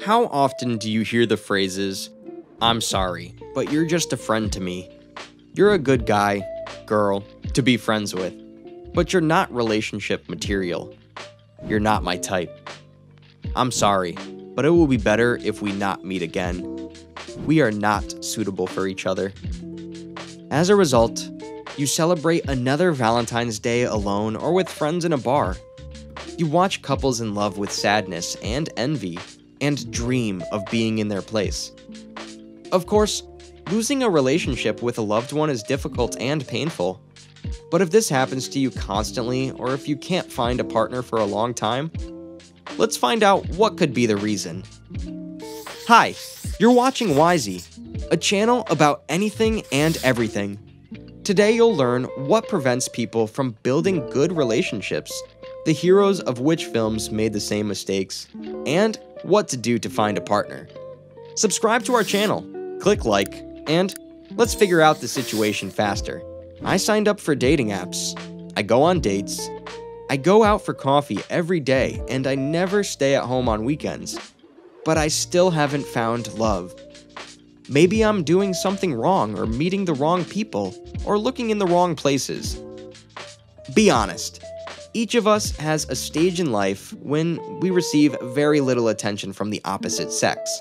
How often do you hear the phrases, "I'm sorry, but you're just a friend to me. You're a good guy, girl, to be friends with, but you're not relationship material. You're not my type. I'm sorry, but it will be better if we not meet again. We are not suitable for each other." As a result, you celebrate another Valentine's Day alone or with friends in a bar. You watch couples in love with sadness and envy and dream of being in their place. Of course, losing a relationship with a loved one is difficult and painful. But if this happens to you constantly, or if you can't find a partner for a long time, let's find out what could be the reason. Hi, you're watching Wisey, a channel about anything and everything. Today you'll learn what prevents people from building good relationships, the heroes of which films made the same mistakes, and what to do to find a partner. Subscribe to our channel, click like, and let's figure out the situation faster. I signed up for dating apps. I go on dates. I go out for coffee every day, and I never stay at home on weekends. But I still haven't found love. Maybe I'm doing something wrong, or meeting the wrong people, or looking in the wrong places. Be honest. Each of us has a stage in life when we receive very little attention from the opposite sex.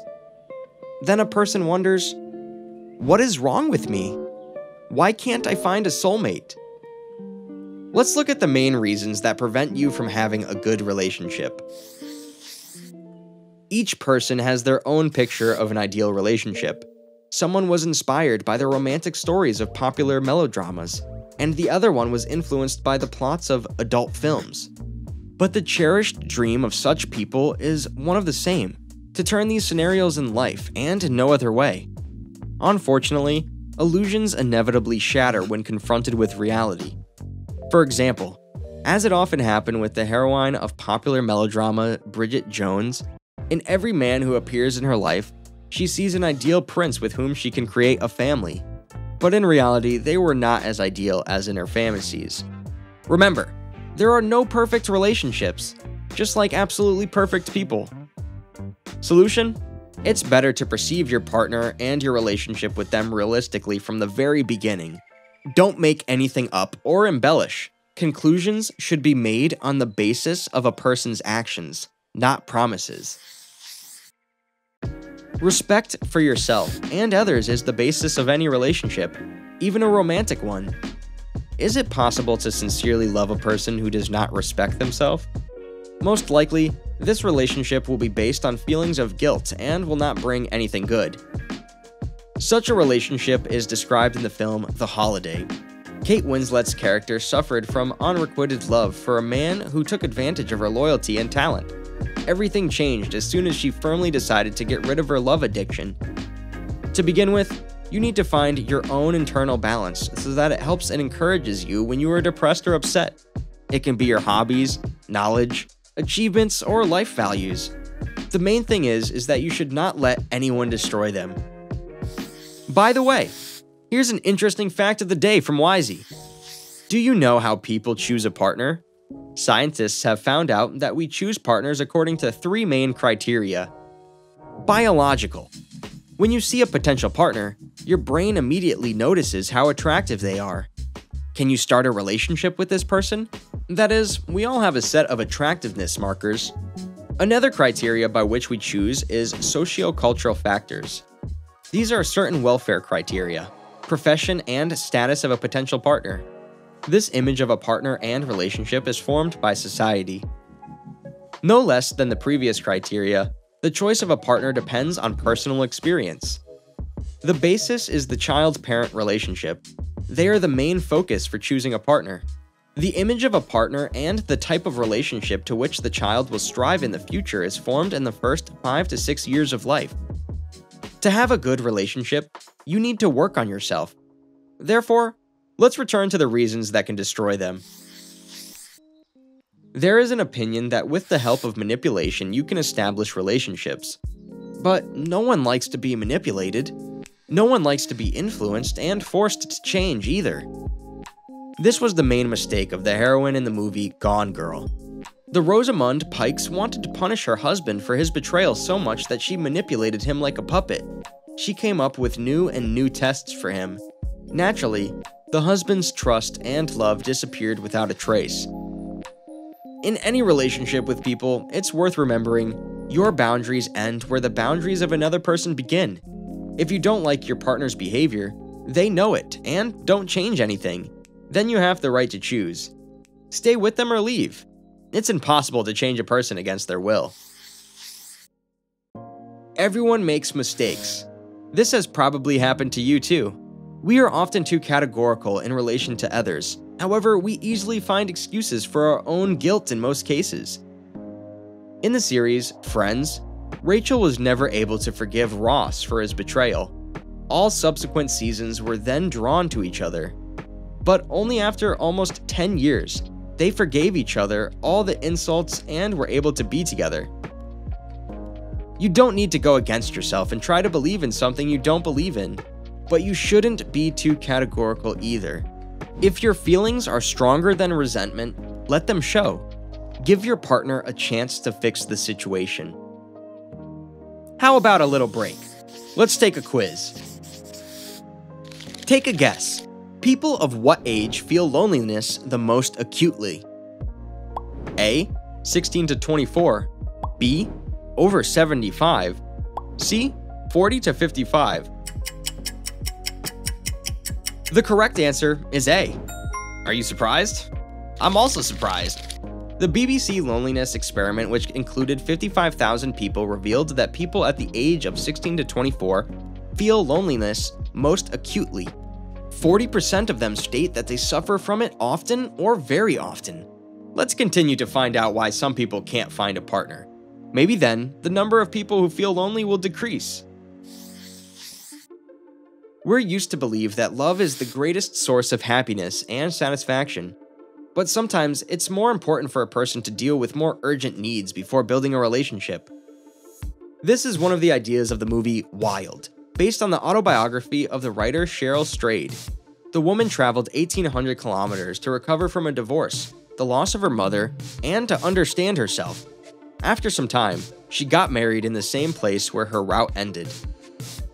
Then a person wonders, what is wrong with me? Why can't I find a soulmate? Let's look at the main reasons that prevent you from having a good relationship. Each person has their own picture of an ideal relationship. Someone was inspired by the romantic stories of popular melodramas, and the other one was influenced by the plots of adult films. But the cherished dream of such people is one of the same, to turn these scenarios in life and in no other way. Unfortunately, illusions inevitably shatter when confronted with reality. For example, as it often happened with the heroine of popular melodrama Bridget Jones, in every man who appears in her life, she sees an ideal prince with whom she can create a family. But in reality, they were not as ideal as in her fantasies. Remember, there are no perfect relationships, just like absolutely perfect people. Solution? It's better to perceive your partner and your relationship with them realistically from the very beginning. Don't make anything up or embellish. Conclusions should be made on the basis of a person's actions, not promises. Respect for yourself and others is the basis of any relationship, even a romantic one. Is it possible to sincerely love a person who does not respect themselves? Most likely, this relationship will be based on feelings of guilt and will not bring anything good. Such a relationship is described in the film The Holiday. Kate Winslet's character suffered from unrequited love for a man who took advantage of her loyalty and talent. Everything changed as soon as she firmly decided to get rid of her love addiction. To begin with, you need to find your own internal balance so that it helps and encourages you when you are depressed or upset. It can be your hobbies, knowledge, achievements, or life values. The main thing is that you should not let anyone destroy them. By the way, here's an interesting fact of the day from Wisey. Do you know how people choose a partner? Scientists have found out that we choose partners according to 3 main criteria. Biological. When you see a potential partner, your brain immediately notices how attractive they are. Can you start a relationship with this person? That is, we all have a set of attractiveness markers. Another criteria by which we choose is socio-cultural factors. These are certain welfare criteria, profession, and status of a potential partner. This image of a partner and relationship is formed by society. No less than the previous criteria, the choice of a partner depends on personal experience. The basis is the child-parent relationship. They are the main focus for choosing a partner. The image of a partner and the type of relationship to which the child will strive in the future is formed in the first 5 to 6 years of life. To have a good relationship, you need to work on yourself. Therefore, let's return to the reasons that can destroy them. There is an opinion that with the help of manipulation you can establish relationships. But no one likes to be manipulated. No one likes to be influenced and forced to change either. This was the main mistake of the heroine in the movie Gone Girl. The Rosamund Pikes wanted to punish her husband for his betrayal so much that she manipulated him like a puppet. She came up with new tests for him. Naturally, the husband's trust and love disappeared without a trace. In any relationship with people, it's worth remembering your boundaries end where the boundaries of another person begin. If you don't like your partner's behavior, they know it and don't change anything. Then you have the right to choose. Stay with them or leave. It's impossible to change a person against their will. Everyone makes mistakes. This has probably happened to you too. We are often too categorical in relation to others. However, we easily find excuses for our own guilt in most cases. In the series, Friends, Rachel was never able to forgive Ross for his betrayal. All subsequent seasons were then drawn to each other. But only after almost 10 years, they forgave each other all the insults and were able to be together. You don't need to go against yourself and try to believe in something you don't believe in, but you shouldn't be too categorical either. If your feelings are stronger than resentment, let them show. Give your partner a chance to fix the situation. How about a little break? Let's take a quiz. Take a guess. People of what age feel loneliness the most acutely? A. 16 to 24. B. Over 75. C. 40 to 55. The correct answer is A. Are you surprised? I'm also surprised. The BBC Loneliness Experiment, which included 55,000 people, revealed that people at the age of 16 to 24 feel loneliness most acutely. 40% of them state that they suffer from it often or very often. Let's continue to find out why some people can't find a partner. Maybe then, the number of people who feel lonely will decrease. We're used to believe that love is the greatest source of happiness and satisfaction. But sometimes it's more important for a person to deal with more urgent needs before building a relationship. This is one of the ideas of the movie Wild, based on the autobiography of the writer Cheryl Strayed. The woman traveled 1,800 kilometers to recover from a divorce, the loss of her mother, and to understand herself. After some time, she got married in the same place where her route ended.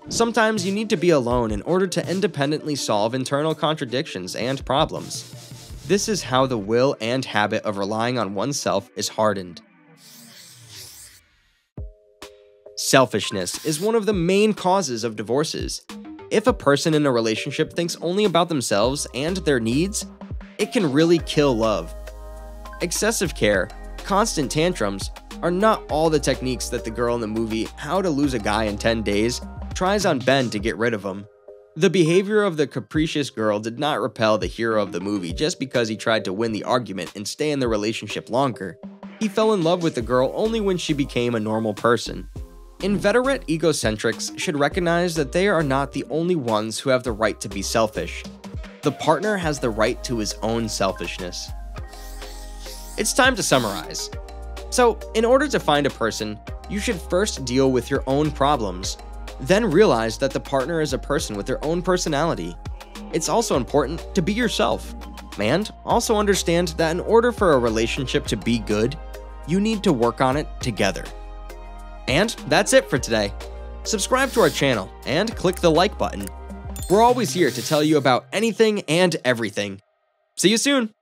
Sometimes you need to be alone in order to independently solve internal contradictions and problems. This is how the will and habit of relying on oneself is hardened. Selfishness is one of the main causes of divorces. If a person in a relationship thinks only about themselves and their needs, it can really kill love. Excessive care, constant tantrums, are not all the techniques that the girl in the movie How to Lose a Guy in 10 Days tries on Ben to get rid of him. The behavior of the capricious girl did not repel the hero of the movie just because he tried to win the argument and stay in the relationship longer. He fell in love with the girl only when she became a normal person. Inveterate egocentrics should recognize that they are not the only ones who have the right to be selfish. The partner has the right to his own selfishness. It's time to summarize. So, in order to find a person, you should first deal with your own problems. Then realize that the partner is a person with their own personality. It's also important to be yourself. And also understand that in order for a relationship to be good, you need to work on it together. And that's it for today. Subscribe to our channel and click the like button. We're always here to tell you about anything and everything. See you soon!